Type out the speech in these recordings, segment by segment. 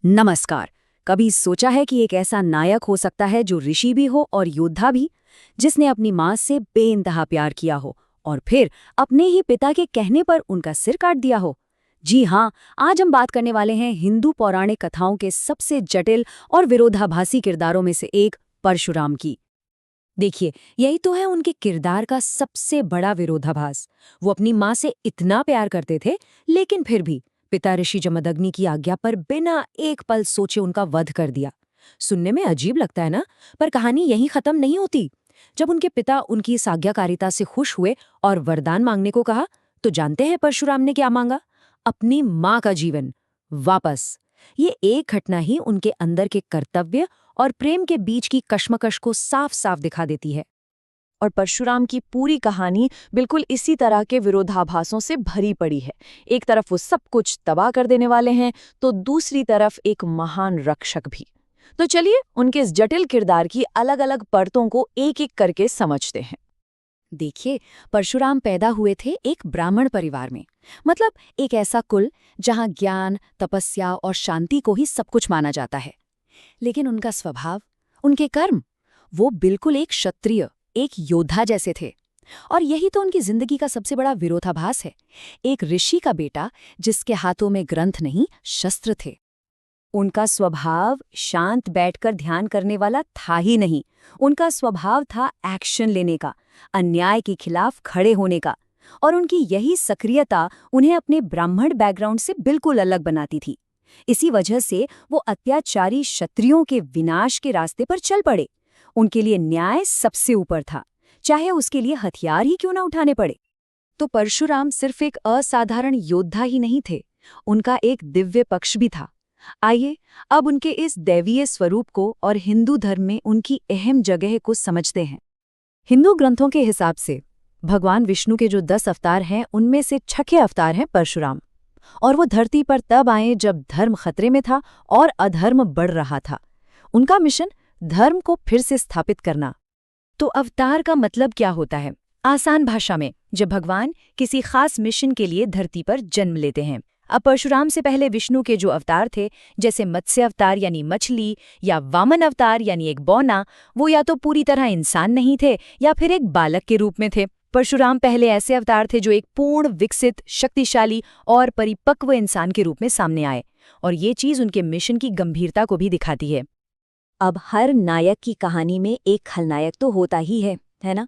नमस्कार। कभी सोचा है कि एक ऐसा नायक हो सकता है जो ऋषि भी हो और योद्धा भी, जिसने अपनी माँ से बेइंतहा प्यार किया हो और फिर अपने ही पिता के कहने पर उनका सिर काट दिया हो? जी हाँ, आज हम बात करने वाले हैं हिंदू पौराणिक कथाओं के सबसे जटिल और विरोधाभासी किरदारों में से एक, परशुराम की। देखिए, यही तो है उनके किरदार का सबसे बड़ा विरोधाभास। वो अपनी माँ से इतना प्यार करते थे, लेकिन फिर भी पिता ऋषि जमदग्नि की आज्ञा पर बिना एक पल सोचे उनका वध कर दिया। सुनने में अजीब लगता है ना, पर कहानी यहीं खत्म नहीं होती। जब उनके पिता उनकी इस आज्ञाकारिता से खुश हुए और वरदान मांगने को कहा, तो जानते हैं परशुराम ने क्या मांगा? अपनी माँ का जीवन वापस। ये एक घटना ही उनके अंदर के कर्तव्य और प्रेम के बीच की कश्मकश को साफ साफ दिखा देती है। और परशुराम की पूरी कहानी बिल्कुल इसी तरह के विरोधाभासों से भरी पड़ी है। एक तरफ वो सब कुछ तबाह कर देने वाले हैं, तो दूसरी तरफ एक महान रक्षक भी। तो चलिए उनके इस जटिल किरदार की अलग अलग परतों को एक एक करके समझते हैं। देखिए, परशुराम पैदा हुए थे एक ब्राह्मण परिवार में। मतलब एक ऐसा कुल जहां ज्ञान, तपस्या और शांति को ही सब कुछ माना जाता है। लेकिन उनका स्वभाव, उनके कर्म, वो बिल्कुल एक क्षत्रिय, एक योद्धा जैसे थे। और यही तो उनकी जिंदगी का सबसे बड़ा विरोधाभास है। एक ऋषि का बेटा जिसके हाथों में ग्रंथ नहीं, शस्त्र थे। उनका स्वभाव शांत बैठकर ध्यान करने वाला था ही नहीं। उनका स्वभाव था एक्शन लेने का, अन्याय के खिलाफ खड़े होने का। और उनकी यही सक्रियता उन्हें अपने ब्राह्मण बैकग्राउंड से बिल्कुल अलग बनाती थी। इसी वजह से वो अत्याचारी क्षत्रियों के विनाश के रास्ते पर चल पड़े। उनके लिए न्याय सबसे ऊपर था, चाहे उसके लिए हथियार ही क्यों ना उठाने पड़े। तो परशुराम सिर्फ एक असाधारण योद्धा ही नहीं थे, उनका एक दिव्य पक्ष भी था। आइए अब उनके इस दैवीय स्वरूप को और हिंदू धर्म में उनकी अहम जगह को समझते हैं। हिंदू ग्रंथों के हिसाब से भगवान विष्णु के जो 10 अवतार हैं, उनमें से 6 अवतार हैं परशुराम। और वो धरती पर तब आए जब धर्म खतरे में था और अधर्म बढ़ रहा था। उनका मिशन धर्म को फिर से स्थापित करना। तो अवतार का मतलब क्या होता है? आसान भाषा में, जब भगवान किसी खास मिशन के लिए धरती पर जन्म लेते हैं। अब परशुराम से पहले विष्णु के जो अवतार थे, जैसे मत्स्य अवतार यानी मछली या वामन अवतार यानी एक बौना, वो या तो पूरी तरह इंसान नहीं थे या फिर एक बालक के रूप में थे। परशुराम पहले ऐसे अवतार थे जो एक पूर्ण, विकसित, शक्तिशाली और परिपक्व इंसान के रूप में सामने आए। और ये चीज उनके मिशन की गंभीरता को भी दिखाती है। अब हर नायक की कहानी में एक खलनायक तो होता ही है ना?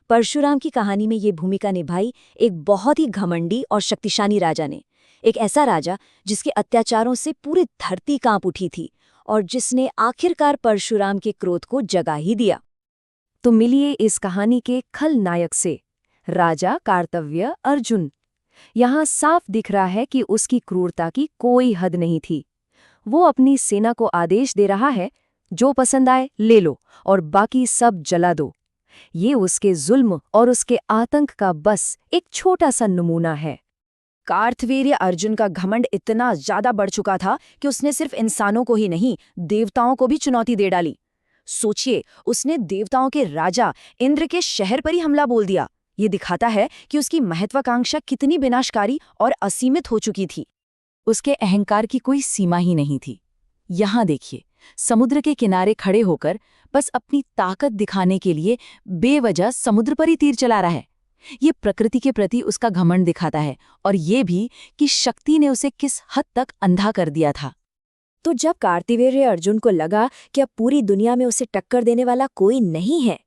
परशुराम की कहानी में ये भूमिका निभाई एक बहुत ही घमंडी और शक्तिशाली राजा ने। एक ऐसा राजा जिसके अत्याचारों से पूरी धरती कांप उठी थी और जिसने आखिरकार परशुराम के क्रोध को जगा ही दिया। तो मिलिए इस कहानी के खलनायक से, राजा कार्तव्य अर्जुन। यहाँ साफ दिख रहा है कि उसकी क्रूरता की कोई हद नहीं थी। वो अपनी सेना को आदेश दे रहा है, जो पसंद आए ले लो और बाकी सब जला दो। ये उसके जुल्म और उसके आतंक का बस एक छोटा सा नमूना है। कार्तवीर्य अर्जुन का घमंड इतना ज्यादा बढ़ चुका था कि उसने सिर्फ इंसानों को ही नहीं, देवताओं को भी चुनौती दे डाली। सोचिए, उसने देवताओं के राजा इंद्र के शहर पर ही हमला बोल दिया। ये दिखाता है कि उसकी महत्वाकांक्षा कितनी विनाशकारी और असीमित हो चुकी थी। उसके अहंकार की कोई सीमा ही नहीं थी। यहाँ देखिए, समुद्र के किनारे खड़े होकर बस अपनी ताकत दिखाने के लिए बेवजह समुद्र पर ही तीर चला रहा है। ये प्रकृति के प्रति उसका घमंड दिखाता है, और ये भी कि शक्ति ने उसे किस हद तक अंधा कर दिया था। तो जब कार्तवीर्य अर्जुन को लगा कि अब पूरी दुनिया में उसे टक्कर देने वाला कोई नहीं है,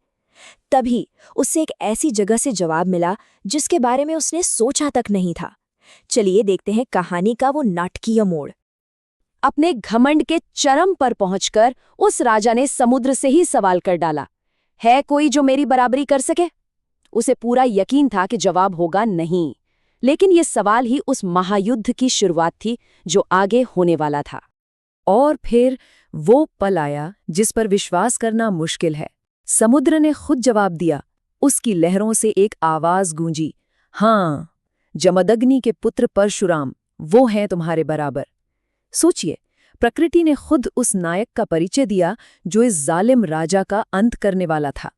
तभी उससे एक ऐसी जगह से जवाब मिला जिसके बारे में उसने सोचा तक नहीं था। चलिए देखते हैं कहानी का वो नाटकीय मोड़। अपने घमंड के चरम पर पहुंचकर उस राजा ने समुद्र से ही सवाल कर डाला, है कोई जो मेरी बराबरी कर सके? उसे पूरा यकीन था कि जवाब होगा नहीं, लेकिन ये सवाल ही उस महायुद्ध की शुरुआत थी जो आगे होने वाला था। और फिर वो पल आया जिस पर विश्वास करना मुश्किल है। समुद्र ने खुद जवाब दिया। उसकी लहरों से एक आवाज गूंजी, हाँ, जमदग्नि के पुत्र परशुराम, वो हैं तुम्हारे बराबर। सोचिए, प्रकृति ने खुद उस नायक का परिचय दिया जो इस जालिम राजा का अंत करने वाला था।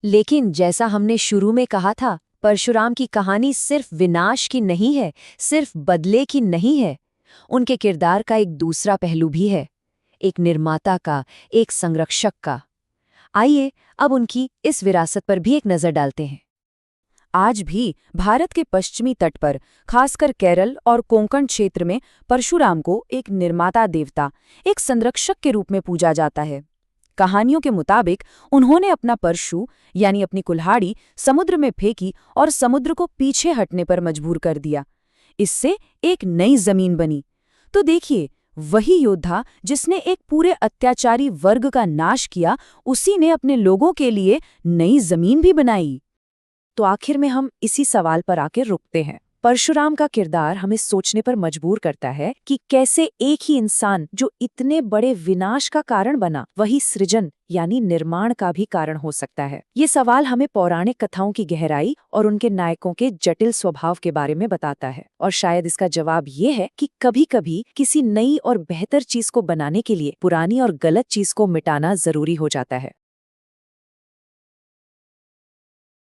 लेकिन जैसा हमने शुरू में कहा था, परशुराम की कहानी सिर्फ विनाश की नहीं है, सिर्फ बदले की नहीं है। उनके किरदार का एक दूसरा पहलू भी है, एक निर्माता का, एक संरक्षक का। आइए अब उनकी इस विरासत पर भी एक नज़र डालते हैं। आज भी भारत के पश्चिमी तट पर, खासकर केरल और कोंकण क्षेत्र में, परशुराम को एक निर्माता देवता, एक संरक्षक के रूप में पूजा जाता है। कहानियों के मुताबिक उन्होंने अपना परशु यानी अपनी कुल्हाड़ी समुद्र में फेंकी और समुद्र को पीछे हटने पर मजबूर कर दिया। इससे एक नई जमीन बनी। तो देखिए, वही योद्धा जिसने एक पूरे अत्याचारी वर्ग का नाश किया, उसी ने अपने लोगों के लिए नई जमीन भी बनाई। तो आखिर में हम इसी सवाल पर आकर रुकते हैं। परशुराम का किरदार हमें सोचने पर मजबूर करता है कि कैसे एक ही इंसान जो इतने बड़े विनाश का कारण बना, वही सृजन यानी निर्माण का भी कारण हो सकता है। ये सवाल हमें पौराणिक कथाओं की गहराई और उनके नायकों के जटिल स्वभाव के बारे में बताता है। और शायद इसका जवाब ये है कि कभी-कभी किसी नई और बेहतर चीज को बनाने के लिए पुरानी और गलत चीज को मिटाना जरूरी हो जाता है।